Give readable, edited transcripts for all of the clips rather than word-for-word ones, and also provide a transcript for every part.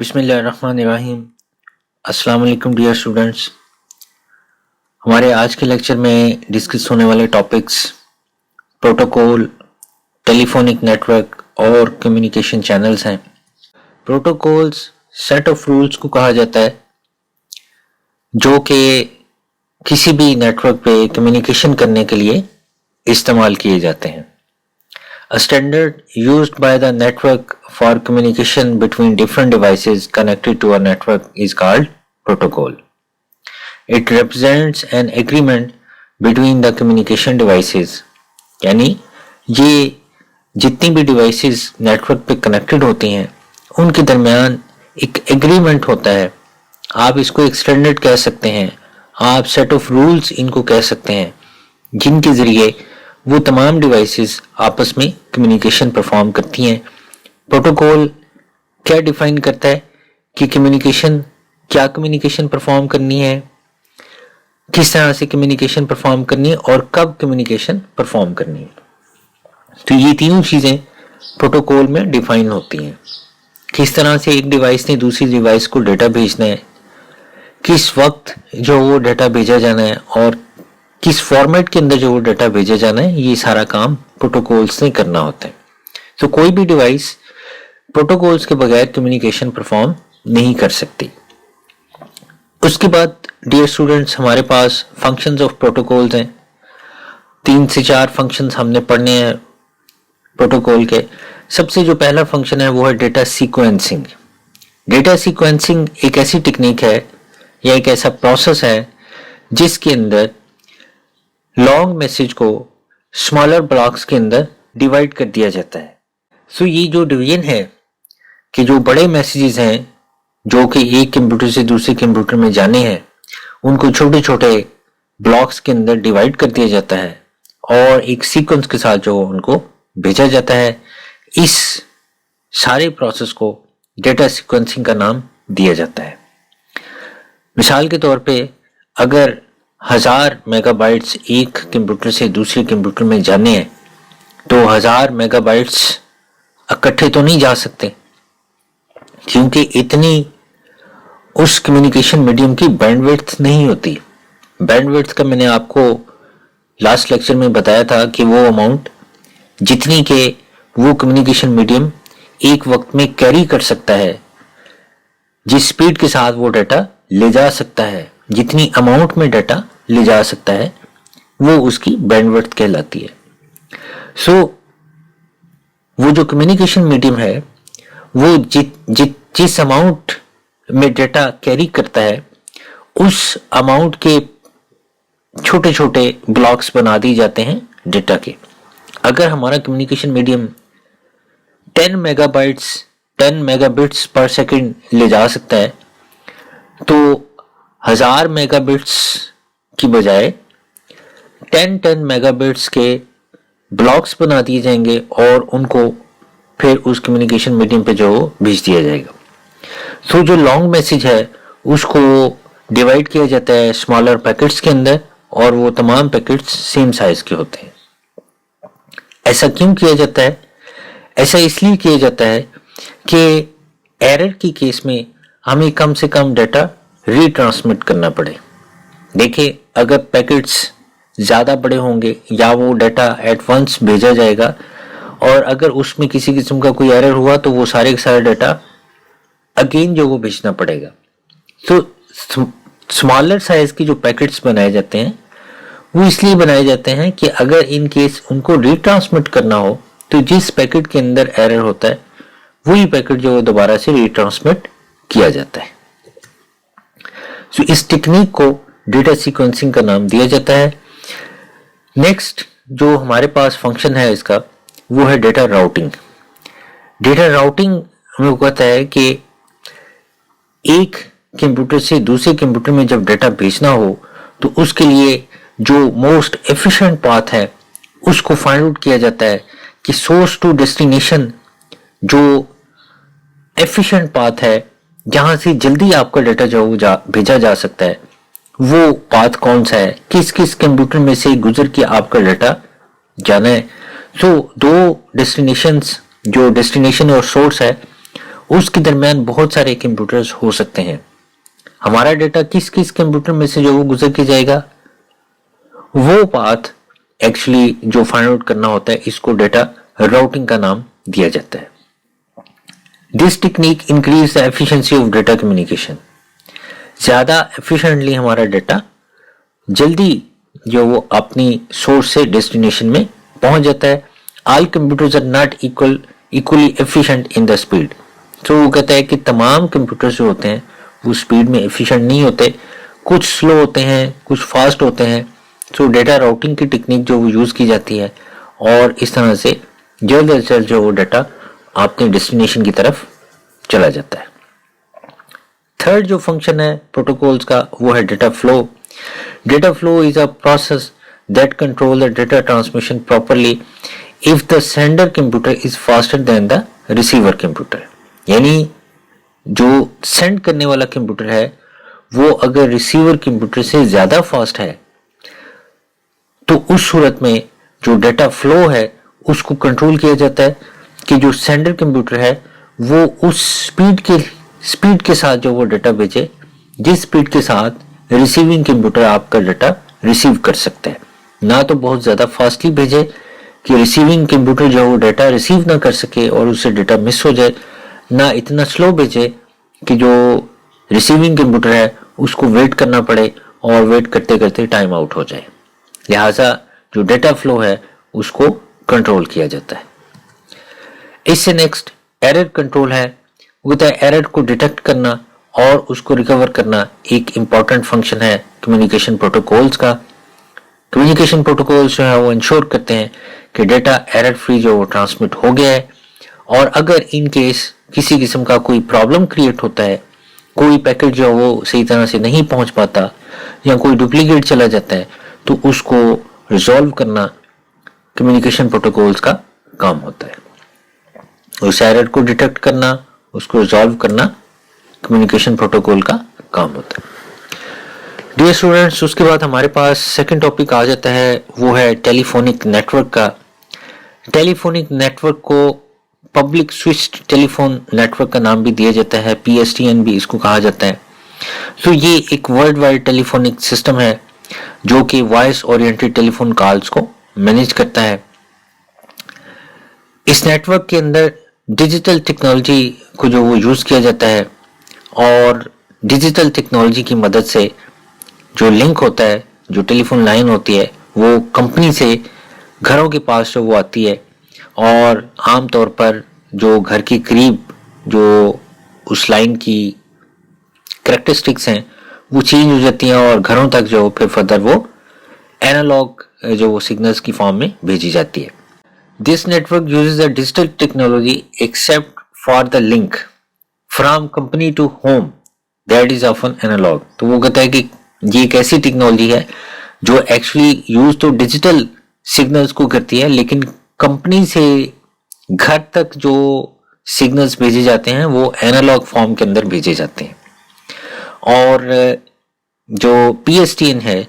बिस्मिल्लाहिर्रहमानिर्रहीम। अस्सलाम वालेकुम डियर स्टूडेंट्स। हमारे आज के लेक्चर में डिस्कस होने वाले टॉपिक्स प्रोटोकॉल, टेलीफोनिक नेटवर्क और कम्युनिकेशन चैनल्स हैं। प्रोटोकॉल्स सेट ऑफ रूल्स को कहा जाता है जो कि किसी भी नेटवर्क पे कम्युनिकेशन करने के लिए इस्तेमाल किए जाते हैं। A standard used by the network for communication between different devices connected to a network is called protocol. It represents an agreement between the communication devices. यानी ये जितनी भी devices network पे connected होती हैं उनके दरमियान एक agreement होता है। आप इसको एक standard कह सकते हैं, आप set of rules इनको कह सकते हैं, जिनके जरिए वो तमाम डिवाइसेस आपस में कम्युनिकेशन परफॉर्म करती हैं। प्रोटोकॉल क्या डिफाइन करता है कि क्या कम्युनिकेशन परफॉर्म करनी है, किस तरह से कम्युनिकेशन परफॉर्म करनी है और कब कम्युनिकेशन परफॉर्म करनी है। तो ये तीनों चीज़ें प्रोटोकॉल में डिफाइन होती हैं। किस तरह से एक डिवाइस ने दूसरी डिवाइस को डाटा भेजना है, किस वक्त जो वो डाटा भेजा जाना है और किस फॉर्मेट के अंदर जो वो डाटा भेजा जाना है, ये सारा काम प्रोटोकॉल्स ने करना होता है। तो कोई भी डिवाइस प्रोटोकॉल्स के बगैर कम्युनिकेशन परफॉर्म नहीं कर सकती। उसके बाद डियर स्टूडेंट्स, हमारे पास फंक्शंस ऑफ प्रोटोकॉल्स हैं। 3 से 4 फंक्शंस हमने पढ़ने हैं प्रोटोकॉल के। सबसे जो पहला फंक्शन है वो है डेटा सीक्वेंसिंग। डेटा सीक्वेंसिंग एक ऐसी टेक्निक है या एक ऐसा प्रोसेस है जिसके अंदर लॉन्ग मैसेज को स्मॉलर ब्लॉक्स के अंदर डिवाइड कर दिया जाता है। सो ये जो डिवीजन है कि जो बड़े मैसेजेस हैं जो कि एक कंप्यूटर से दूसरे कंप्यूटर में जाने हैं, उनको छोटे छोटे ब्लॉक्स के अंदर डिवाइड कर दिया जाता है और एक सीक्वेंस के साथ जो उनको भेजा जाता है। इस सारे प्रोसेस को डेटा सीक्वेंसिंग का नाम दिया जाता है। मिसाल के तौर पे अगर 1000 मेगाबाइट्स एक कंप्यूटर से दूसरे कंप्यूटर में जाने हैं तो 1000 मेगाबाइट्स इकट्ठे तो नहीं जा सकते, क्योंकि इतनी उस कम्युनिकेशन मीडियम की बैंडविड्थ नहीं होती। बैंडविड्थ का मैंने आपको लास्ट लेक्चर में बताया था कि वो अमाउंट जितनी के वो कम्युनिकेशन मीडियम एक वक्त में कैरी कर सकता है, जिस स्पीड के साथ वो डाटा ले जा सकता है, जितनी अमाउंट में डाटा ले जा सकता है, वो उसकी बैंडविड्थ कहलाती है। सो वो जो कम्युनिकेशन मीडियम है वो जिस अमाउंट में डाटा कैरी करता है उस अमाउंट के छोटे छोटे ब्लॉक्स बना दिए जाते हैं डाटा के। अगर हमारा कम्युनिकेशन मीडियम 10 मेगाबिट्स पर सेकंड ले जा सकता है तो 1000 मेगाबिट्स की बजाय 10 मेगाबिट्स के ब्लॉक्स बना दिए जाएंगे और उनको फिर उस कम्युनिकेशन मीडियम पे जो भेज दिया जाएगा। तो जो लॉन्ग मैसेज है उसको डिवाइड किया जाता है स्मॉलर पैकेट्स के अंदर और वो तमाम पैकेट्स सेम साइज के होते हैं। ऐसा क्यों किया जाता है? ऐसा इसलिए किया जाता है कि एरर की केस में हमें कम से कम डाटा रीट्रांसमिट करना पड़े। देखिए, अगर पैकेट्स ज़्यादा बड़े होंगे या वो डाटा एट वंस भेजा जाएगा और अगर उसमें किसी किस्म का कोई एरर हुआ तो वो सारे के सारे डाटा अगेन जो वो भेजना पड़ेगा। तो स्मॉलर साइज की जो पैकेट्स बनाए जाते हैं वो इसलिए बनाए जाते हैं कि अगर इन केस उनको रीट्रांसमिट करना हो तो जिस पैकेट के अंदर एरर होता है वही पैकेट जो है दोबारा से रीट्रांसमिट किया जाता है। तो इस टेक्निक को डेटा सीक्वेंसिंग का नाम दिया जाता है। नेक्स्ट जो हमारे पास फंक्शन है इसका वो है डेटा राउटिंग। डेटा राउटिंग हमें कहता है कि एक कंप्यूटर से दूसरे कंप्यूटर में जब डाटा भेजना हो तो उसके लिए जो मोस्ट एफिशिएंट पाथ है उसको फाइंड आउट किया जाता है कि सोर्स टू डेस्टिनेशन जो एफिशिएंट पाथ है जहां से जल्दी आपका डाटा जो भेजा जा सकता है वो पाथ कौन सा है, किस किस कंप्यूटर में से गुजर के आपका डाटा जाना है। सो दो डेस्टिनेशंस, जो डेस्टिनेशन और सोर्स है उसके दरमियान बहुत सारे कंप्यूटर्स हो सकते हैं। हमारा डेटा किस किस कंप्यूटर में से जो वो गुजर के जाएगा, वो पाथ एक्चुअली जो फाइंड आउट करना होता है, इसको डेटा राउटिंग का नाम दिया जाता है। This technique increase the efficiency of data communication. ज्यादा एफिशिएंटली हमारा डेटा जल्दी जो वो अपनी सोर्स से डेस्टिनेशन में पहुंच जाता है। All computers are not equally efficient in the speed. तो वो कहता है कि तमाम कंप्यूटर्स जो होते हैं वो स्पीड में एफिशिएंट नहीं होते, कुछ स्लो होते हैं, कुछ फास्ट होते हैं। तो डेटा राउटिंग की टेक्निक जो वो यूज की जाती है और इस तरह से जल्द से जल्द जो वो डेटा आपके डेस्टिनेशन की तरफ चला जाता है। थर्ड जो फंक्शन है प्रोटोकॉल्स का वो है data flow. Data flow is a process that control the data transmission properly if the sender computer is faster than the receiver computer. यानी जो सेंड करने वाला कंप्यूटर है वो अगर रिसीवर कंप्यूटर से ज्यादा फास्ट है तो उस सूरत में जो डेटा फ्लो है उसको कंट्रोल किया जाता है कि जो सेंडर कंप्यूटर है वो उस स्पीड के साथ जो वो डेटा भेजे जिस स्पीड के साथ रिसीविंग कंप्यूटर आपका डेटा रिसीव कर सकता है। ना तो बहुत ज्यादा फास्टली भेजे कि रिसीविंग कंप्यूटर जो वो डेटा रिसीव ना कर सके और उससे डेटा मिस हो जाए, ना इतना स्लो भेजे कि जो रिसीविंग कंप्यूटर है उसको वेट करना पड़े और वेट करते करते टाइम आउट हो जाए। लिहाजा जो डेटा फ्लो है उसको कंट्रोल किया जाता है। इससे नेक्स्ट एरर कंट्रोल है। विद एरर को डिटेक्ट करना और उसको रिकवर करना एक इंपॉर्टेंट फंक्शन है कम्युनिकेशन प्रोटोकॉल्स का। कम्युनिकेशन प्रोटोकॉल्स जो है वो इंश्योर करते हैं कि डेटा एरर फ्री जो वो ट्रांसमिट हो गया है, और अगर इन केस किसी किस्म का कोई प्रॉब्लम क्रिएट होता है, कोई पैकेट जो वो सही तरह से नहीं पहुंच पाता या कोई डुप्लीकेट चला जाता है, तो उसको रिजॉल्व करना कम्युनिकेशन प्रोटोकॉल्स का काम होता है। उस एरर को डिटेक्ट करना, उसको रिजॉल्व करना कम्युनिकेशन प्रोटोकॉल का काम होता है। डियर स्टूडेंट्स, उसके बाद हमारे पास सेकंड टॉपिक आ जाता है, वो है टेलीफोनिक नेटवर्क का। टेलीफोनिक नेटवर्क को पब्लिक स्विच्ड टेलीफोन नेटवर्क का नाम भी दिया जाता है, PSTN भी इसको कहा जाता है। तो ये एक वर्ल्ड वाइड टेलीफोनिक सिस्टम है जो कि वॉइस ओरिएंटेड टेलीफोन कॉल्स को मैनेज करता है। इस नेटवर्क के अंदर डिजिटल टेक्नोलॉजी को जो वो यूज किया जाता है, और डिजिटल टेक्नोलॉजी की मदद से जो लिंक होता है, जो टेलीफोन लाइन होती है, वो कंपनी से घरों के पास जो वो आती है, और आमतौर पर जो घर के करीब जो उस लाइन की कैरेक्टरिस्टिक्स हैं वो चेंज हो जाती हैं और घरों तक जो फिर फर्दर वो एनालॉग जो वो सिग्नल्स की फॉर्म में भेजी जाती है। This network uses the digital technology except for the link from company to home that is often analog. तो वो कहता है कि ये एक ऐसी टेक्नोलॉजी है जो एक्चुअली यूज तो डिजिटल सिग्नल्स को करती है, लेकिन कंपनी से घर तक जो सिग्नल्स भेजे जाते हैं वो एनालॉग फॉर्म के अंदर भेजे जाते हैं। और जो PSTN है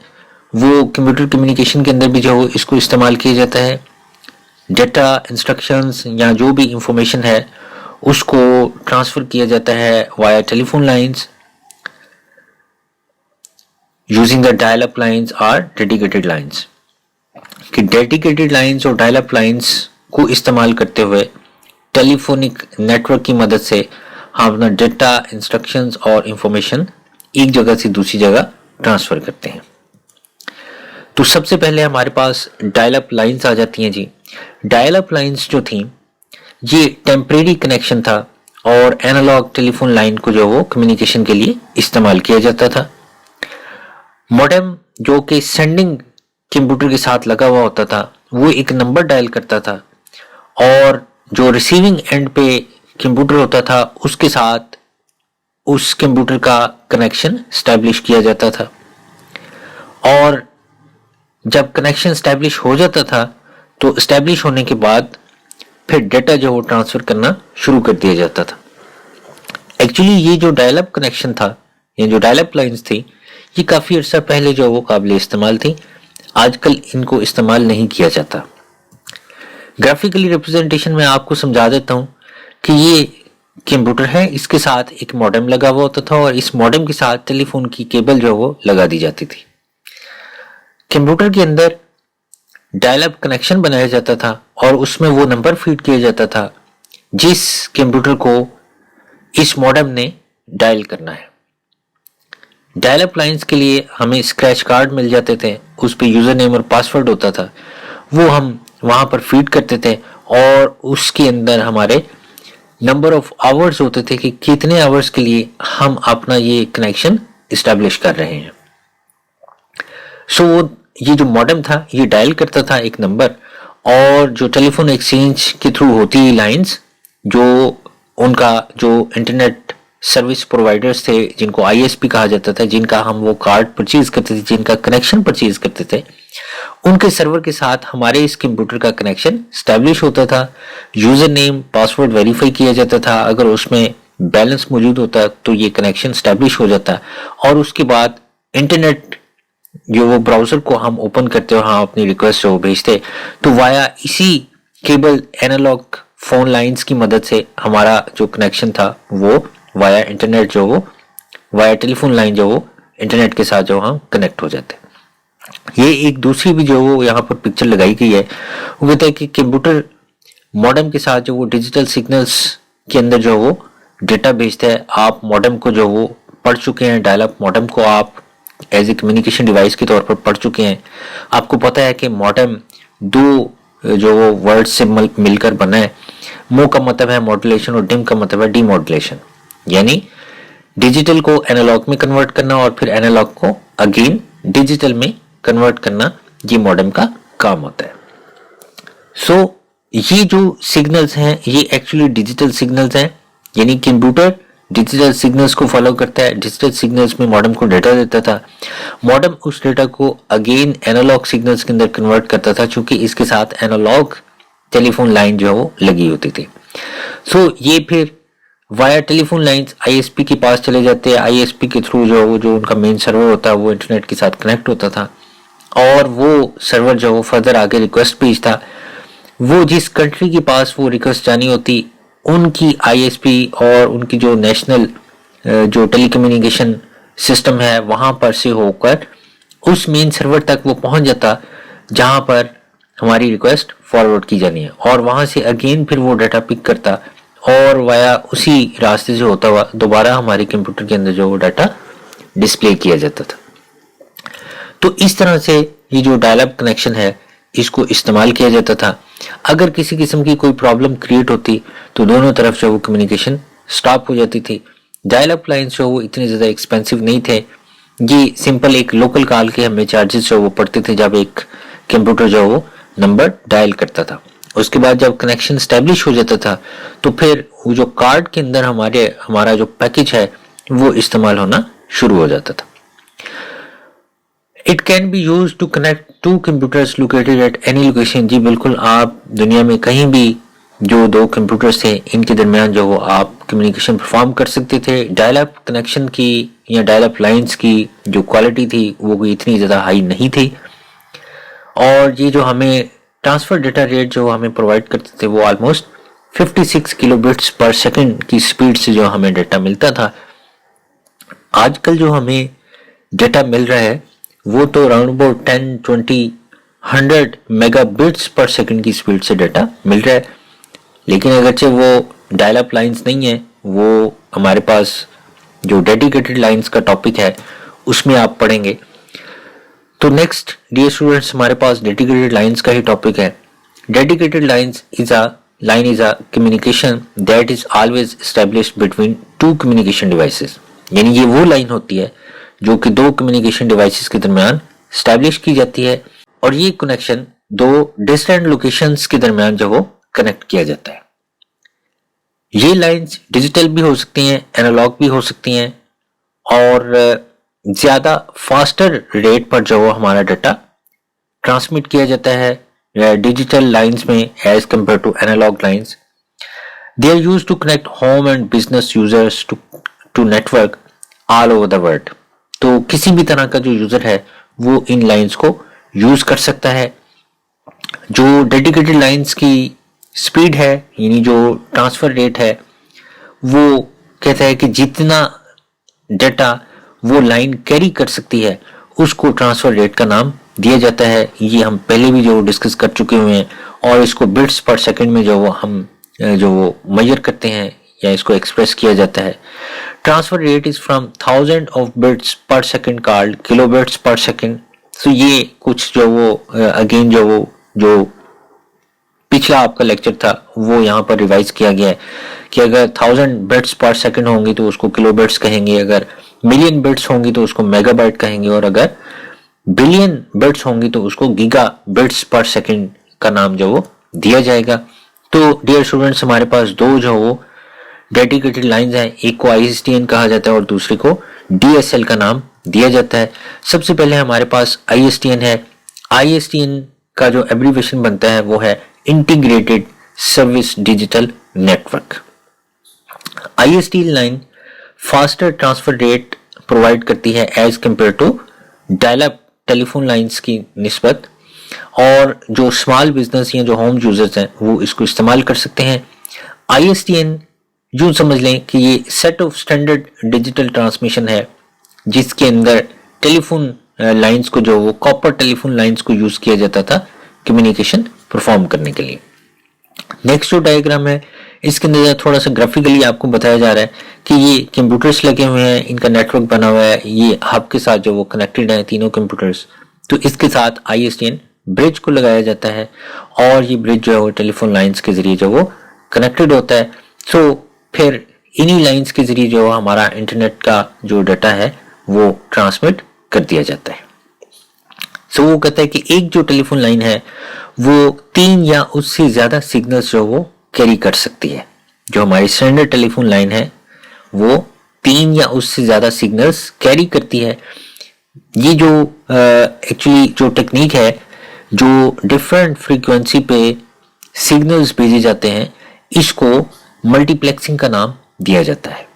वो कंप्यूटर कम्युनिकेशन के अंदर भी जो इसको इस्तेमाल किया जाता है। डेटा, इंस्ट्रक्शंस या जो भी इंफॉर्मेशन है उसको ट्रांसफर किया जाता है via telephone lines using the dial up lines और डेडिकेटेड लाइंस। कि डेडिकेटेड लाइंस और डायल अप लाइंस को इस्तेमाल करते हुए टेलीफोनिक नेटवर्क की मदद से हम अपना डेटा, इंस्ट्रक्शंस और इंफॉर्मेशन एक जगह से दूसरी जगह ट्रांसफर करते हैं। तो सबसे पहले हमारे पास डायल अप लाइंस आ जाती हैं जी। डायल अप लाइंस जो थी ये टेम्परेरी कनेक्शन था और एनालॉग टेलीफोन लाइन को जो वो कम्युनिकेशन के लिए इस्तेमाल किया जाता था। मॉडेम जो कि सेंडिंग कंप्यूटर के साथ लगा हुआ होता था वो एक नंबर डायल करता था, और जो रिसीविंग एंड पे कंप्यूटर होता था उसके साथ उस कंप्यूटर का कनेक्शन स्टैब्लिश किया जाता था। और जब कनेक्शन स्टैब्लिश हो जाता था तो स्टैब्लिश होने के बाद फिर डेटा जो वो ट्रांसफर करना शुरू कर दिया जाता था। एक्चुअली ये जो डायल अप कनेक्शन था या जो डायल अप लाइंस थी ये काफी अर्सा पहले जो वो काबिल इस्तेमाल थी, आजकल इनको इस्तेमाल नहीं किया जाता। ग्राफिकली रिप्रेजेंटेशन में आपको समझा देता हूं कि ये कंप्यूटर है इसके साथ एक मॉडेम लगा हुआ होता था और इस मॉडेम के साथ टेलीफोन की केबल जो वो लगा दी जाती थी। कंप्यूटर के अंदर डायल अप कनेक्शन बनाया जाता था और उसमें वो नंबर फीड किया जाता था जिस कंप्यूटर को इस मॉडेम ने डायल करना है। डायल अप लाइंस के लिए हमें स्क्रैच कार्ड मिल जाते थे, उस पे यूजर नेम और पासवर्ड होता था, वो हम वहां पर फीड करते थे और उसके अंदर हमारे नंबर ऑफ आवर्स होते थे कि कितने आवर्स के लिए हम अपना ये कनेक्शन इस्टेब्लिश कर रहे हैं। सो ये जो मॉडेम था ये डायल करता था एक नंबर और जो टेलीफोन एक्सचेंज के थ्रू होती लाइंस, जो उनका जो इंटरनेट सर्विस प्रोवाइडर्स थे जिनको आईएसपी कहा जाता था, जिनका हम वो कार्ड परचेज करते थे, जिनका कनेक्शन परचेज करते थे, उनके सर्वर के साथ हमारे इस कंप्यूटर का कनेक्शन स्टैब्लिश होता था। यूजर नेम पासवर्ड वेरीफाई किया जाता था, अगर उसमें बैलेंस मौजूद होता तो ये कनेक्शन स्टैब्लिश हो जाता और उसके बाद इंटरनेट जो वो ब्राउजर को हम ओपन करते और हाँ अपनी रिक्वेस्ट जो भेजते तो वाया इसी केबल एनालॉग फोन लाइंस की मदद से हमारा जो कनेक्शन था वो वाया इंटरनेट जो वो वाया टेलीफोन लाइन जो वो इंटरनेट के साथ जो हम कनेक्ट हो जाते। ये एक दूसरी भी जो वो यहाँ पर पिक्चर लगाई गई है, वो कहता है कि कंप्यूटर मॉडेम के साथ जो वो डिजिटल सिग्नल्स के अंदर जो वो डेटा भेजता है। आप मॉडेम को जो वो पढ़ चुके हैं, डायल अप मॉडेम को आप एज ए कम्युनिकेशन डिवाइस के तौर पर पढ़ चुके हैं। आपको पता है कि मॉडेम दो जो वो वर्ड से मिलकर बना है। मो का मतलब है मॉड्यूलेशन और डिम का मतलब है डीमॉड्यूलेशन, यानी डिजिटल को एनालॉग में कन्वर्ट करना और फिर एनालॉग को अगेन डिजिटल में कन्वर्ट करना, ये मॉडेम का काम होता है। सो ये जो सिग्नल्स हैं ये एक्चुअली डिजिटल सिग्नल्स हैं, यानी कंप्यूटर डिजिटल सिग्नल्स को फॉलो करता है। डिजिटल सिग्नल्स में मॉडेम को डेटा देता था, मॉडेम उस डेटा को अगेन एनालॉग सिग्नल्स के अंदर कन्वर्ट करता था, क्योंकि इसके साथ एनालॉग टेलीफोन लाइन जो है वो लगी होती थी। सो ये फिर वाया टेलीफोन लाइंस आईएसपी के पास चले जाते हैं। आईएसपी के थ्रू जो उनका मेन सर्वर होता है वो इंटरनेट के साथ कनेक्ट होता था और वो सर्वर जो वो फर्दर आगे रिक्वेस्ट भेजता। वो जिस कंट्री के पास वो रिक्वेस्ट जानी होती उनकी आईएसपी और उनकी जो नेशनल जो टेलीकम्युनिकेशन सिस्टम है वहां पर से होकर उस मेन सर्वर तक वो पहुंच जाता जहां पर हमारी रिक्वेस्ट फॉरवर्ड की जानी है और वहां से अगेन फिर वो डाटा पिक करता और वाया उसी रास्ते से होता हुआ दोबारा हमारे कंप्यूटर के अंदर जो वो डाटा डिस्प्ले किया जाता था। तो इस तरह से ये जो डायल अप कनेक्शन है इसको इस्तेमाल किया जाता था। अगर किसी किस्म की कोई प्रॉब्लम क्रिएट होती तो दोनों तरफ जो वो कम्युनिकेशन स्टॉप हो जाती थी। डायल अप लाइंस जो वो इतने ज़्यादा एक्सपेंसिव नहीं थे, ये सिंपल एक लोकल कॉल के हमें चार्जेस जो वो पड़ते थे जब एक कंप्यूटर जो वो नंबर डायल करता था। उसके बाद जब कनेक्शन स्टैब्लिश हो जाता था तो फिर वो जो कार्ड के अंदर हमारा जो पैकेज है वो इस्तेमाल होना शुरू हो जाता था। It can be use to connect to computers located at any location. जी बिल्कुल, आप दुनिया में कहीं भी जो दो कंप्यूटर्स थे इनके दरमियान जो वो आप कम्युनिकेशन परफॉर्म कर सकते थे। डायल अप कनेक्शन की या डायल अप लाइंस की जो क्वालिटी थी वो कोई इतनी ज़्यादा हाई नहीं थी और ये जो हमें ट्रांसफर डेटा रेट जो हमें प्रोवाइड करते थे वो ऑलमोस्ट 56 किलोबिट्स पर सेकंड की स्पीड से जो हमें डेटा मिलता था। आजकल जो हमें डेटा मिल रहा है वो तो अराउंड अबाउट 10, 20, 100 मेगाबिट्स पर सेकंड की स्पीड से डेटा मिल रहा है। लेकिन अगरचे वो डायल अप लाइंस नहीं है, वो हमारे पास जो डेडिकेटेड लाइंस का टॉपिक है उसमें आप पढ़ेंगे। तो नेक्स्ट डियर स्टूडेंट्स, हमारे पास डेडिकेटेड लाइंस का ही टॉपिक है। Dedicated lines is a communication that is always established between two communication devices. यानी ये वो लाइन होती है जो कि दो कम्युनिकेशन डिवाइसेस के दरमियान स्टैब्लिश की जाती है और ये कनेक्शन दो डिस्टेंट लोकेशंस के दरमियान जो वो कनेक्ट किया जाता है। ये लाइंस डिजिटल भी हो सकती हैं, एनालॉग भी हो सकती हैं और ज्यादा फास्टर रेट पर जो हमारा डाटा ट्रांसमिट किया जाता है डिजिटल लाइंस में as compare to analog lines. They are used to connect home and business users to network all over the world. तो किसी भी तरह का जो यूजर है वो इन लाइंस को यूज कर सकता है। जो डेडिकेटेड लाइंस की स्पीड है यानी जो ट्रांसफर रेट है वो कहता है कि जितना डाटा वो लाइन कैरी कर सकती है उसको ट्रांसफर रेट का नाम दिया जाता है। ये हम पहले भी जो डिस्कस कर चुके हुए हैं, और इसको बिट्स पर सेकंड में जो वो हम जो वो मेजर करते हैं या इसको एक्सप्रेस किया जाता है। Transfer rate is from 1000 of bits per second called kilobits per second. तो ये कुछ जो वो अगेन जो पिछला आपका लेक्चर था वो यहाँ पर रिवाइज किया गया है कि अगर 1000 बिट्स पर सेकंड होंगी तो उसको किलोबिट्स कहेंगे, अगर मिलियन बिट्स होंगी तो उसको मेगाबाइट कहेंगे, और अगर बिलियन बिट्स होंगी तो उसको गीगा बिट्स पर सेकंड का नाम जो वो दिया जाएगा। तो डियर स्टूडेंट्स, हमारे पास दो जो वो डेडिकेटेड लाइंस हैं, एक को ISDN कहा जाता है और दूसरे को DSL का नाम दिया जाता है। सबसे पहले हमारे पास ISDN है। ISDN का जो एब्रीविएशन बनता है वो है integrated service digital network. ISDN line faster transfer rate provide करती है as compare to dial up telephone lines की निस्बत, और जो स्मॉल बिजनेस या जो होम यूजर्स हैं वो इसको इस्तेमाल कर सकते हैं। ISDN यूं समझ लें कि ये set of standard digital transmission है जिसके अंदर टेलीफोन लाइंस को जो वो कॉपर टेलीफोन लाइंस को यूज किया जाता था कम्युनिकेशन परफॉर्म करने के लिए। नेक्स्ट जो डायग्राम है इसके अंदर थोड़ा सा ग्राफिकली आपको बताया जा रहा है कि ये कंप्यूटर्स लगे हुए हैं, इनका नेटवर्क बना हुआ है, ये हब के साथ जो वो कनेक्टेड है तीनों कंप्यूटर्स। तो इसके साथ ISDN ब्रिज को लगाया जाता है और ये ब्रिज जो है वो टेलीफोन लाइंस के जरिए जो वो कनेक्टेड होता है। सो फिर इन्हीं लाइंस के जरिए जो हमारा इंटरनेट का जो डाटा है वो ट्रांसमिट कर दिया जाता है। सो वो कहता है कि एक जो टेलीफोन लाइन है वो 3 या उससे ज्यादा सिग्नल्स जो वो कैरी कर सकती है। जो हमारी स्टैंडर्ड टेलीफोन लाइन है वो 3 या उससे ज्यादा सिग्नल्स कैरी करती है। ये जो एक्चुअली जो टेक्निक है, जो डिफरेंट फ्रीक्वेंसी पे सिग्नल्स भेजे जाते हैं, इसको मल्टीप्लेक्सिंग का नाम दिया जाता है।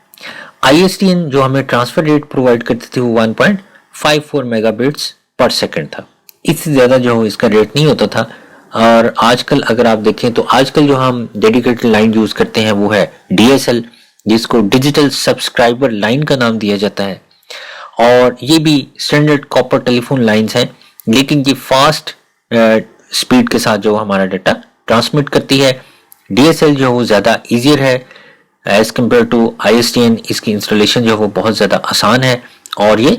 ISDN जो हमें ट्रांसफर रेट प्रोवाइड करती थी वो 1.54 मेगाबिट्स पर सेकंड था। इससे ज्यादा जो इसका रेट नहीं होता था। और आजकल अगर आप देखें तो आजकल जो हम डेडिकेटेड लाइन यूज करते हैं वो है DSL, जिसको डिजिटल सब्सक्राइबर लाइन का नाम दिया जाता है। और ये भी स्टैंडर्ड कॉपर टेलीफोन लाइंस हैं, लेकिन ये फास्ट स्पीड के साथ जो हमारा डाटा ट्रांसमिट करती है। DSL जो वो ज्यादा इजियर है एज कंपेयर टू ISDN। इसकी इंस्टॉलेशन जो वो बहुत ज्यादा आसान है और ये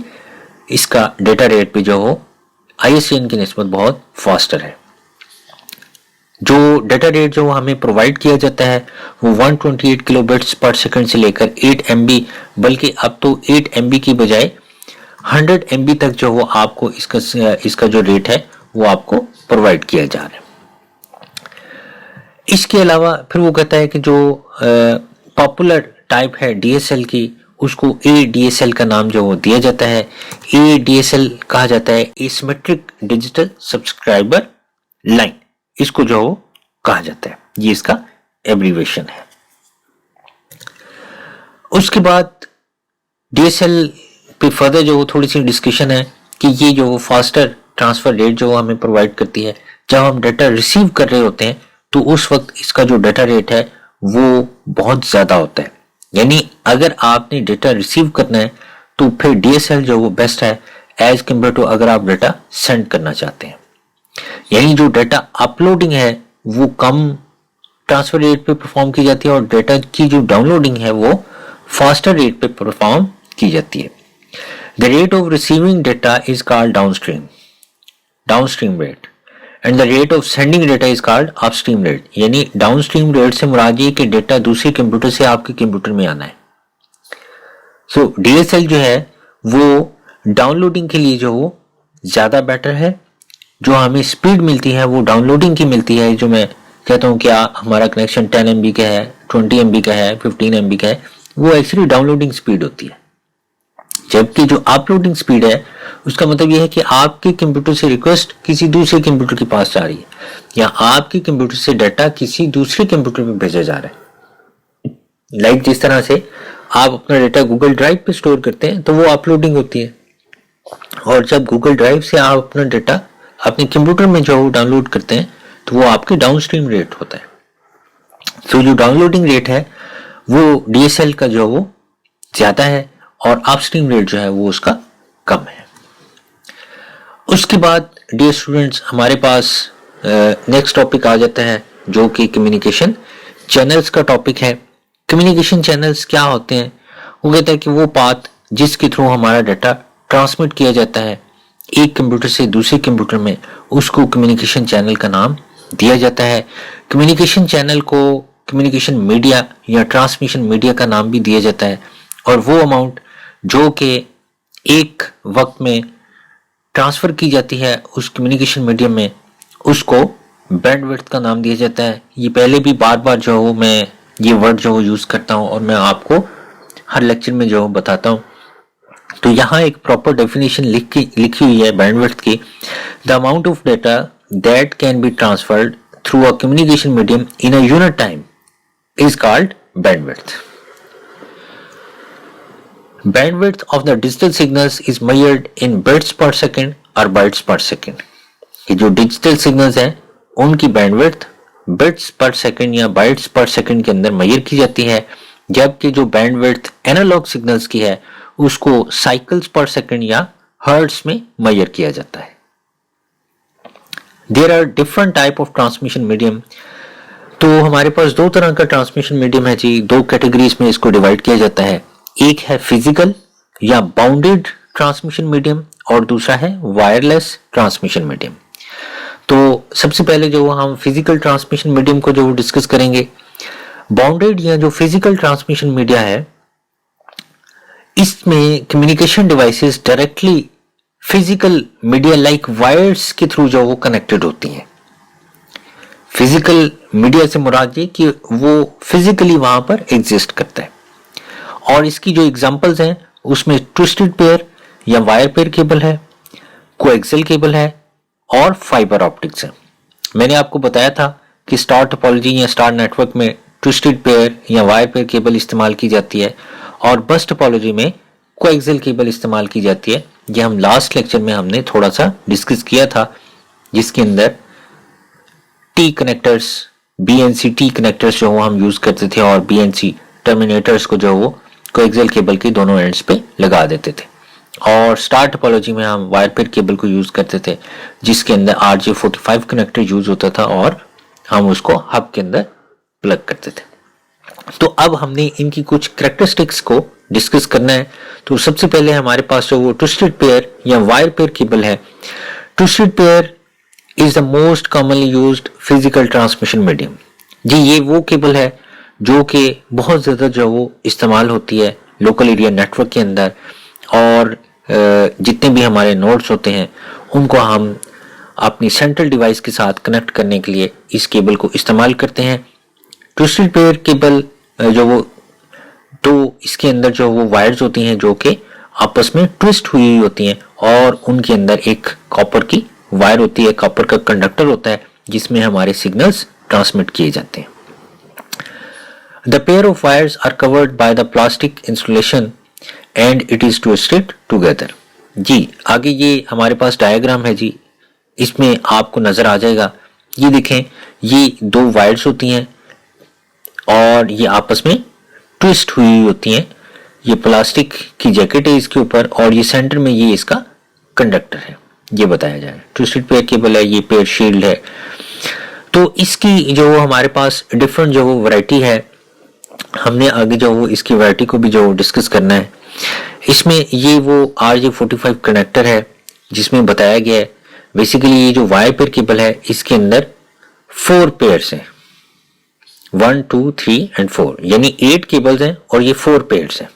इसका डेटा रेट भी जो हो ISDN की निस्बत बहुत फास्टर है। जो डेटा रेट जो हमें प्रोवाइड किया जाता है वो 128 किलोबिट्स पर सेकंड से लेकर 8 MB, बल्कि अब तो 8 MB की बजाय 100 MB तक जो वो आपको इसका जो रेट है वो आपको प्रोवाइड किया जा रहा है। इसके अलावा फिर वो कहता है कि जो पॉपुलर टाइप है DSL की, उसको ADSL का नाम जो वो दिया जाता है। ADSL कहा जाता है एसिमेट्रिक डिजिटल सब्सक्राइबर लाइन, इसको जो वो कहा जाता है। ये इसका एब्रीविएशन है। उसके बाद DSL पे फर्दर जो थोड़ी सी डिस्कशन है कि ये जो फास्टर ट्रांसफर रेट जो हमें प्रोवाइड करती है, जब हम डाटा रिसीव कर रहे होते हैं तो उस वक्त इसका जो डाटा रेट है वो बहुत ज्यादा होता है। यानी अगर आपने डाटा रिसीव करना है तो फिर DSL जो वो बेस्ट है एज कम्पेयर टू अगर आप डाटा सेंड करना चाहते हैं। यानी जो डाटा अपलोडिंग है वो कम ट्रांसफर रेट पे परफॉर्म की जाती है और डाटा की जो डाउनलोडिंग है वो फास्टर रेट पे परफॉर्म की जाती है। The rate of receiving data is called downstream rate and the rate of sending data is called upstream rate. यानी डाउनस्ट्रीम रेट से मुराद ये कि डाटा दूसरे कंप्यूटर से आपके कंप्यूटर में आना है। सो DSL जो है वो डाउनलोडिंग के लिए जो वो ज्यादा बेटर है। जो हमें स्पीड मिलती है वो डाउनलोडिंग की मिलती है। जो मैं कहता हूँ कि हमारा कनेक्शन 10 MB का है, 20 MB का है, 15 MB का है, वो एक्चुअली डाउनलोडिंग स्पीड होती है। जबकि जो अपलोडिंग स्पीड है उसका मतलब यह है कि आपके कंप्यूटर से रिक्वेस्ट किसी दूसरे कंप्यूटर के पास जा रही है या आपके कंप्यूटर से डाटा किसी दूसरे कंप्यूटर में भेजा जा रहा है। लाइक जिस तरह से आप अपना डाटा गूगल ड्राइव पे स्टोर करते हैं तो वो अपलोडिंग होती है, और जब गूगल ड्राइव से आप अपना डाटा अपने कंप्यूटर में जो डाउनलोड करते हैं तो वो आपके डाउनस्ट्रीम रेट होता है। तो जो डाउनलोडिंग रेट है वो DSL का जो है वो ज्यादा है और अपस्ट्रीम रेट जो है वो उसका कम है। उसके बाद डियर स्टूडेंट्स हमारे पास नेक्स्ट टॉपिक आ जाता है जो कि कम्युनिकेशन चैनल्स का टॉपिक है। कम्युनिकेशन चैनल्स क्या होते हैं? वो कहता है कि वो पाथ जिसके थ्रू हमारा डाटा ट्रांसमिट किया जाता है एक कंप्यूटर से दूसरे कंप्यूटर में, उसको कम्युनिकेशन चैनल का नाम दिया जाता है। कम्युनिकेशन चैनल को कम्युनिकेशन मीडिया या ट्रांसमिशन मीडिया का नाम भी दिया जाता है। और वो अमाउंट जो कि एक वक्त में ट्रांसफर की जाती है उस कम्युनिकेशन मीडियम में, उसको बैंडविड्थ का नाम दिया जाता है। ये पहले भी बार बार जो हो मैं ये वर्ड जो यूज करता हूँ और मैं आपको हर लेक्चर में जो बताता हूँ। तो यहाँ एक प्रॉपर डेफिनेशन लिखी हुई है बैंडविड्थ की। The amount of data that can be transferred through a communication medium in a unit time is called bandwidth. Bandwidth of the digital signals is measured in bits per second or bytes per second। ये जो digital signals हैं उनकी bandwidth bits per second या bytes पर second के अंदर major की जाती है, जबकि जो बैंडविड्थ एनालॉग सिग्नल्स की है उसको साइकिल्स पर सेकंड या हर्ट्ज में मेजर किया जाता है। There are different type of transmission medium. तो हमारे पास दो तरह का ट्रांसमिशन मीडियम है जी, दो कैटेगरीज में इसको डिवाइड किया जाता है। एक है फिजिकल या बाउंडेड ट्रांसमिशन मीडियम और दूसरा है वायरलेस ट्रांसमिशन मीडियम। तो सबसे पहले जो हम फिजिकल ट्रांसमिशन मीडियम को जो डिस्कस करेंगे, बाउंडेड या जो फिजिकल ट्रांसमिशन मीडिया है इसमें communication devices directly physical media like wires के थ्रू जो वो कनेक्टेड होती हैं। फिजिकल मीडिया से मुराद ये कि वो फिजिकली वहां पर एग्जिस्ट करता है। और इसकी जो एग्जांपल्स हैं उसमें ट्विस्टेड पेयर या वायर पेयर केबल है, कोएक्सियल केबल है और फाइबर ऑप्टिक्स है। मैंने आपको बताया था कि स्टार टोपोलॉजी या स्टार नेटवर्क में ट्विस्टेड पेयर या वायर पेयर केबल इस्तेमाल की जाती है और बस टोपोलॉजी में कोएक्सियल केबल इस्तेमाल की जाती है। ये हम लास्ट लेक्चर में हमने थोड़ा सा डिस्कस किया था, जिसके अंदर T connectors, BNC T connectors जो हम यूज करते थे और BNC टर्मिनेटर्स को जो वो कोएक्सियल केबल के दोनों एंड्स पे लगा देते थे। और स्टार टोपोलॉजी में हम वायर पेयर केबल को यूज करते थे जिसके अंदर RJ45 कनेक्टर यूज होता था और हम उसको हब के अंदर प्लग करते थे। तो अब हमने इनकी कुछ कैरेक्टरिस्टिक्स को डिस्कस करना है। तो सबसे पहले हमारे पास जो वो ट्विस्टेड पेयर या वायर पेयर केबल है, twisted pair is the most commonly used physical transmission medium. जी ये वो केबल है जो कि बहुत ज़्यादा जो वो इस्तेमाल होती है लोकल एरिया नेटवर्क के अंदर, और जितने भी हमारे नोड्स होते हैं उनको हम अपनी सेंट्रल डिवाइस के साथ कनेक्ट करने के लिए इस केबल को इस्तेमाल करते हैं। ट्विस्टेड पेयर केबल जो वो तो इसके अंदर जो वो वायर्स होती हैं जो कि आपस में ट्विस्ट हुई होती हैं और उनके अंदर एक कॉपर की वायर होती है, कॉपर का कंडक्टर होता है जिसमें हमारे सिग्नल्स ट्रांसमिट किए जाते हैं। The pair of wires are covered by the plastic insulation and it is twisted together। जी आगे ये हमारे पास डायग्राम है जी, इसमें आपको नजर आ जाएगा। ये देखें, ये दो वायर्स होती हैं और ये आपस में ट्विस्ट हुई होती हैं। ये प्लास्टिक की जैकेट है इसके ऊपर और ये सेंटर में ये इसका कंडक्टर है, ये बताया जा रहा है। ट्विस्टेड पेयर केबल है, ये पेयर शील्ड है। तो इसकी जो हमारे पास डिफरेंट जो वैरायटी है, हमने आगे जो वो इसकी वैरायटी को भी जो डिस्कस करना है। इसमें ये वो RJ45 कनेक्टर है जिसमें बताया गया है बेसिकली ये जो वायर पेयर केबल है इसके अंदर 4 पेयर्स हैं, 1 2 3 एंड 4, यानी 8 केबल्स हैं और ये 4 पेयर्स हैं।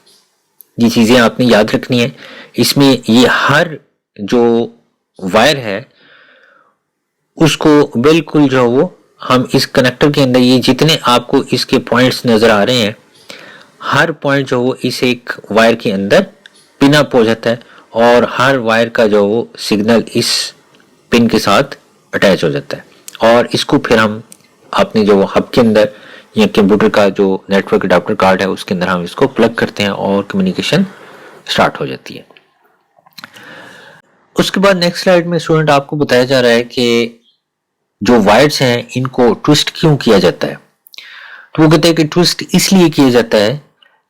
ये चीजें आपने याद रखनी है। इसमें ये हर जो वायर है उसको बिल्कुल जो वो हम इस कनेक्टर के अंदर, ये जितने आपको इसके पॉइंट्स नजर आ रहे हैं, हर पॉइंट जो वो इस एक वायर के अंदर पिन अप हो जाता है और हर वायर का जो वो सिग्नल इस पिन के साथ अटैच हो जाता है और इसको फिर हम अपने जो हब के अंदर या कंप्यूटर का जो नेटवर्क अडाप्टर कार्ड है उसके अंदर हम इसको प्लग करते हैं और कम्युनिकेशन स्टार्ट हो जाती है। उसके बाद नेक्स्ट स्लाइड में स्टूडेंट आपको बताया जा रहा है कि जो वायर्स हैं इनको ट्विस्ट क्यों किया जाता है। तो वो कहते हैं कि ट्विस्ट इसलिए किया जाता है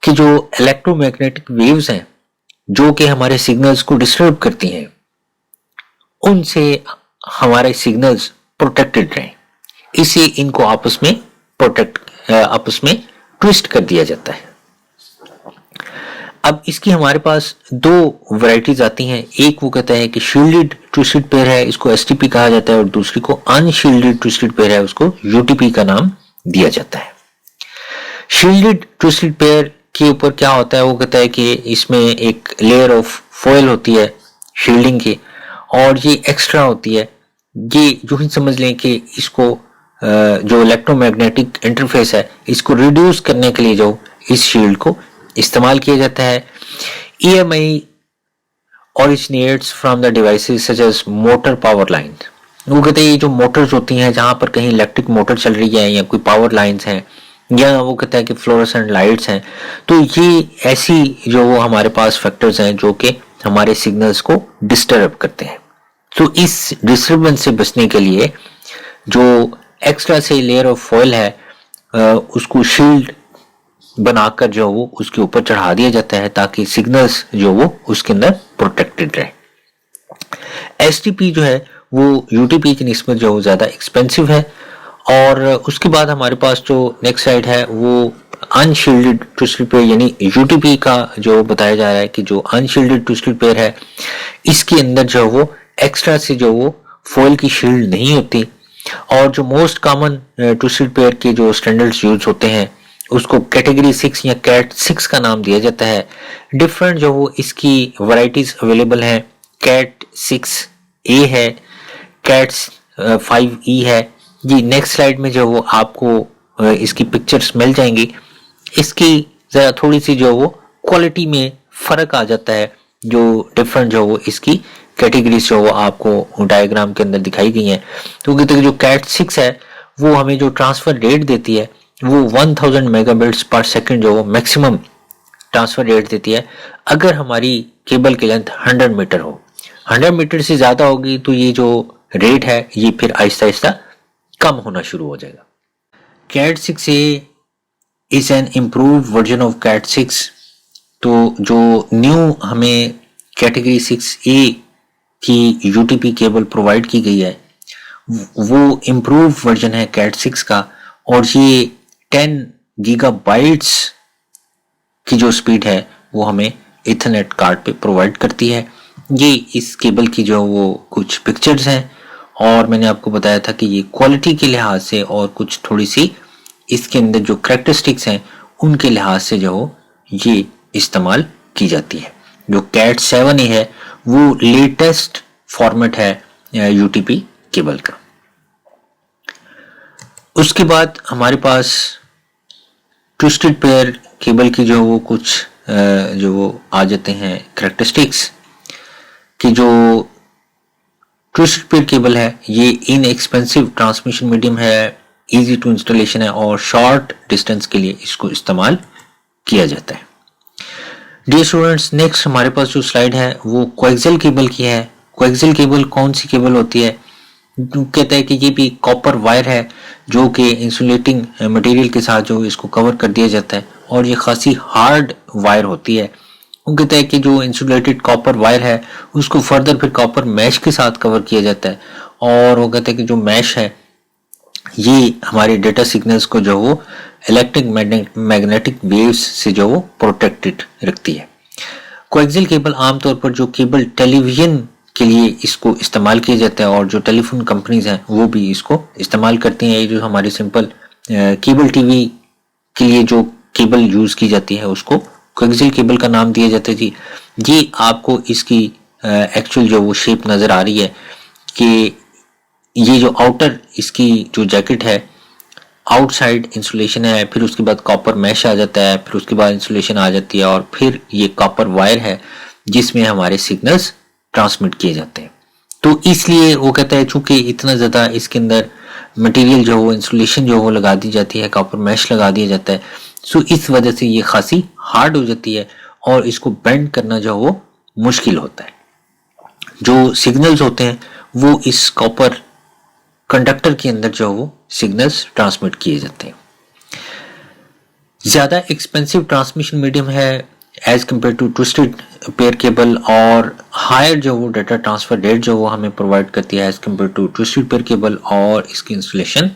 कि जो इलेक्ट्रोमैग्नेटिक वेव्स हैं जो कि हमारे सिग्नल्स को डिस्टर्ब करती हैं, उनसे हमारे सिग्नल्स प्रोटेक्टेड रहें, इसे इनको आपस में ट्विस्ट कर दिया जाता है। अब इसकी हमारे पास दो वैरायटीज आती हैं। एक वो कहता है कि शील्डेड ट्विस्टेड पेयर है, इसको एसटीपी कहा जाता है, और दूसरी को अनशील्डेड ट्विस्टेड पेयर है, उसको यूटीपी का नाम दिया जाता है। शील्डेड ट्विस्टेड पेयर के ऊपर क्या होता है, वो कहता है कि इसमें एक लेयर ऑफ फॉयल होती है शील्डिंग की, और ये एक्स्ट्रा होती है। ये जो ही समझ लें कि इसको जो इलेक्ट्रोमैग्नेटिक इंटरफेस है इसको रिड्यूस करने के लिए जो इस शील्ड को इस्तेमाल किया जाता है। EMI originates from the devices such as motor power line। वो कहते हैं ये जो मोटर्स होती हैं, जहां पर कहीं इलेक्ट्रिक मोटर चल रही है या कोई पावर लाइंस हैं, या वो कहता है कि फ्लोरोसेंट लाइट्स हैं, तो ये ऐसी जो वो हमारे पास फैक्टर्स हैं जो कि हमारे सिग्नल्स को डिस्टर्ब करते हैं। तो इस डिस्टर्बेंस से बचने के लिए जो एक्स्ट्रा से लेयर ऑफ फॉयल है उसको शील्ड बनाकर जो वो उसके ऊपर चढ़ा दिया जाता है ताकि सिग्नल्स जो वो उसके अंदर प्रोटेक्टेड रहे। एसटीपी जो है वो यूटीपी की निस्बत जो ज्यादा एक्सपेंसिव है। और उसके बाद हमारे पास जो नेक्स्ट साइड है वो अनशील्डेड ट्विस्टेड पेयर यानी यूटीपी का जो बताया जा रहा है कि जो अनशील्डेड ट्विस्टेड पेयर है इसके अंदर जो वो एक्स्ट्रा से जो वो फॉयल की शील्ड नहीं होती, और जो मोस्ट कॉमन ट्विस्टेड पेयर के जो स्टैंडर्ड्स यूज होते हैं उसको कैटेगरी 6 या कैट 6 का नाम दिया जाता है। डिफरेंट जो वो इसकी वैरायटीज अवेलेबल हैं, कैट 6A है, कैट 5E है। जी नेक्स्ट स्लाइड में जो वो आपको इसकी पिक्चर्स मिल जाएंगी। इसकी जरा थोड़ी सी जो वो क्वालिटी में फर्क आ जाता है, जो डिफरेंट जो वो इसकी कैटेगरीज जो वो आपको डायग्राम के अंदर दिखाई गई हैं। तो जो कैट 6 है वो हमें जो ट्रांसफर रेट देती है वो 1000 मेगाबिट्स पर सेकंड जो मैक्सिमम ट्रांसफर रेट देती है अगर हमारी केबल की लेंथ 100 मीटर हो। 100 मीटर से ज्यादा होगी तो ये जो रेट है ये फिर आहिस्ता आहिस्ता कम होना शुरू हो जाएगा। Cat 6A is an improved version of cat 6। तो जो न्यू हमें कैटेगरी 6A की यूटीपी केबल प्रोवाइड की गई है वो इम्प्रूव वर्जन है कैट 6 का, और ये 10 गीगाबाइट्स की जो स्पीड है वो हमें इथरनेट कार्ड पे प्रोवाइड करती है। ये इस केबल की जो वो कुछ पिक्चर्स हैं, और मैंने आपको बताया था कि ये क्वालिटी के लिहाज से और कुछ थोड़ी सी इसके अंदर जो करैक्टरिस्टिक्स हैं उनके लिहाज से जो ये इस्तेमाल की जाती है। जो कैट 7A है वो लेटेस्ट फॉर्मेट है यूटीपी केबल का। उसके बाद हमारे पास ट्विस्टेड पेयर केबल की जो वो कुछ जो वो आ जाते हैं करैक्टरिस्टिक्स कि जो ट्विस्टेड पेयर केबल है ये इनएक्सपेंसिव ट्रांसमिशन मीडियम है, इजी टू इंस्टॉलेशन है, और शॉर्ट डिस्टेंस के लिए इसको इस्तेमाल किया जाता है। डियर स्टूडेंट्स, नेक्स्ट हमारे पास जो स्लाइड है वो कोएक्सियल केबल की है। कोएक्सियल केबल कौन सी केबल होती है? कहता है कि ये भी कॉपर वायर है जो कि इंसुलेटिंग मटेरियल के साथ जो इसको कवर कर दिया जाता है, और ये खासी हार्ड वायर होती है। वो कहता है कि जो इंसुलेटेड कॉपर वायर है उसको फर्दर फिर कॉपर मैश के साथ कवर किया जाता है, और वो कहते हैं कि जो मैश है ये हमारे डेटा सिग्नल्स को जो वो इलेक्ट्रिक मैग्नेटिक वेव्स से जो वो प्रोटेक्टेड रखती है। कोएक्सियल केबल आमतौर पर जो केबल टेलीविजन के लिए इसको इस्तेमाल किया जाता है, और जो टेलीफोन कंपनीज हैं वो भी इसको इस्तेमाल करती हैं। ये जो हमारी सिंपल केबल टीवी के लिए जो केबल यूज की जाती है उसको कोएक्सियल केबल का नाम दिया जाता है जी। ये आपको इसकी एक्चुअल जो वो शेप नजर आ रही है कि ये जो आउटर इसकी जो जैकेट है आउटसाइड इंसुलेशन है, फिर उसके बाद कॉपर मैश आ जाता है, फिर उसके बाद इंसुलेशन आ जाती है, और फिर ये कॉपर वायर है जिसमें हमारे सिग्नल्स ट्रांसमिट किए जाते हैं। तो इसलिए वो कहता है चूंकि इतना ज्यादा इसके अंदर मटेरियल जो वो इंसुलेशन जो वो लगा दी जाती है, कॉपर मैश लगा दिया जाता है, सो इस वजह से ये खासी हार्ड हो जाती है और इसको बेंड करना जो वो मुश्किल होता है। जो सिग्नल्स होते हैं वो इस कॉपर कंडक्टर के अंदर जो वो सिग्नल्स ट्रांसमिट किए जाते हैं। ज़्यादा एक्सपेंसिव ट्रांसमिशन मीडियम है as compare to twisted pair cable, और हायर जो वो डाटा ट्रांसफर रेट जो वो हमें प्रोवाइड करती है as compare to twisted pair cable, और इसकी इंस्टॉलेशन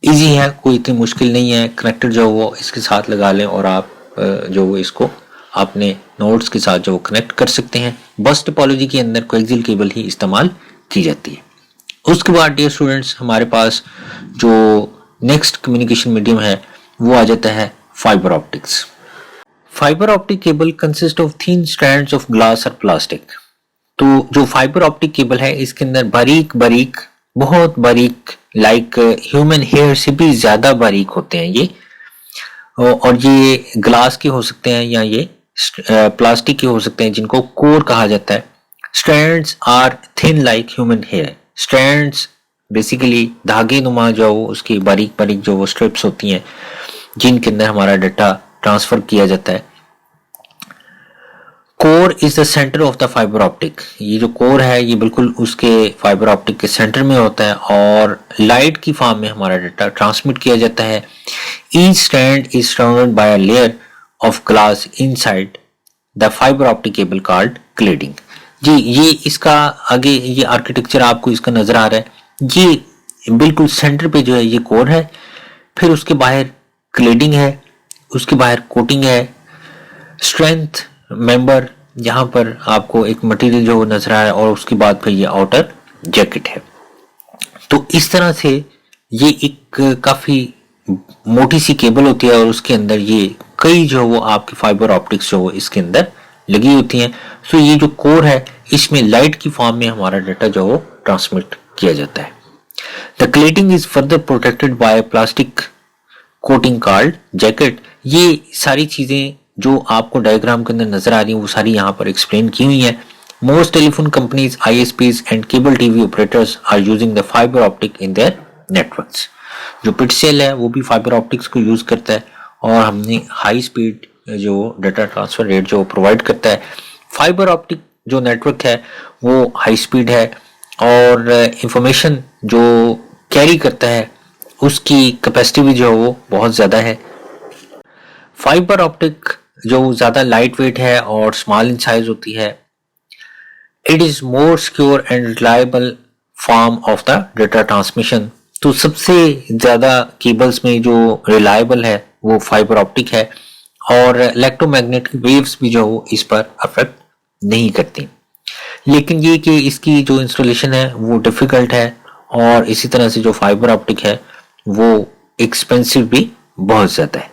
इजी है, कोई इतनी मुश्किल नहीं है। कनेक्टर जो वो इसके साथ लगा लें और आप जो वो इसको अपने नोड्स के साथ जो कनेक्ट कर सकते हैं। बस टोपोलॉजी के अंदर कोएक्सियल केबल ही इस्तेमाल की जाती है। उसके बाद डियर स्टूडेंट्स हमारे पास जो नेक्स्ट कम्युनिकेशन मीडियम है वो आ जाता है fibre optics. Fibre optic cable consist of thin strands of glass और प्लास्टिक। तो जो फाइबर ऑप्टिक केबल है इसके अंदर बारीक बारीक, बहुत बारीक, लाइक ह्यूमन हेयर से भी ज्यादा बारीक होते हैं ये, और ये ग्लास के हो सकते हैं या ये प्लास्टिक के हो सकते हैं, जिनको कोर कहा जाता है। Strands are thin like human hair. Strands basically धागे नुमा जो उसकी बारीक बारीक जो वो स्ट्रिप्स होती हैं जिनके अंदर हमारा डाटा ट्रांसफर किया जाता है। Core is the centre of the fibre optic. ये जो कोर है ये बिल्कुल उसके फाइबर ऑप्टिक के सेंटर में होता है और लाइट की फॉर्म में हमारा डाटा ट्रांसमिट किया जाता है। Each strand is surrounded by a layer of glass inside the fibre optic cable called cladding. जी ये इसका आगे ये आर्किटेक्चर आपको इसका नजर आ रहा है। ये बिल्कुल सेंटर पे जो है ये कोर है, फिर उसके बाहर क्लेडिंग है, उसके बाहर कोटिंग है, स्ट्रेंथ मेंबर यहाँ पर आपको एक मटेरियल जो नजर आ रहा है, और उसके बाद फिर ये आउटर जैकेट है। तो इस तरह से ये एक काफी मोटी सी केबल होती है और उसके अंदर ये कई जो वो आपके फाइबर ऑप्टिक्स जो इसके अंदर लगी होती हैं। सो ये जो कोर है इसमें लाइट की फॉर्म में हमारा डाटा जो वो ट्रांसमिट किया जाता है। The cladding is further protected by plastic coating called jacket. ये सारी चीजें जो आपको डायग्राम के अंदर नजर आ रही है वो सारी यहाँ पर एक्सप्लेन की हुई है। Most telephone companies, ISPs and cable TV operators are using the fibre optic in their networks. जो पिटसेल है वो भी फाइबर ऑप्टिक्स को यूज करता है और हमने हाई स्पीड जो डाटा ट्रांसफर रेट जो प्रोवाइड करता है। फाइबर ऑप्टिक जो नेटवर्क है वो हाई स्पीड है और इंफॉर्मेशन जो कैरी करता है उसकी कैपेसिटी भी जो है वो बहुत ज़्यादा है। फाइबर ऑप्टिक जो ज़्यादा लाइट वेट है और स्मॉल इन साइज होती है। It is more secure and reliable form of the data transmission. तो सबसे ज़्यादा केबल्स में जो रिलायबल है वो फाइबर ऑप्टिक है और इलेक्ट्रोमैग्नेटिक वेव्स भी जो इस पर अफेक्ट नहीं करती। लेकिन ये कि इसकी जो इंस्टॉलेशन है वो डिफ़िकल्ट है और इसी तरह से जो फाइबर ऑप्टिक है वो एक्सपेंसिव भी बहुत ज़्यादा है।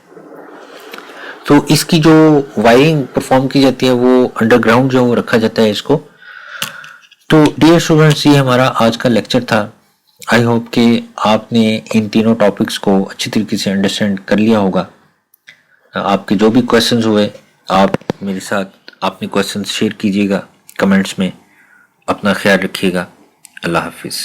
तो इसकी जो वायरिंग परफॉर्म की जाती है वो अंडरग्राउंड जो रखा जाता है इसको। तो डियर स्टूडेंट्स ये हमारा आज का लेक्चर था। आई होप कि आपने इन तीनों टॉपिक्स को अच्छी तरीके से अंडरस्टैंड कर लिया होगा। आपके जो भी क्वेश्चंस हुए आप मेरे साथ अपने क्वेश्चंस शेयर कीजिएगा कमेंट्स में। अपना ख्याल रखिएगा। अल्लाह हाफिज़।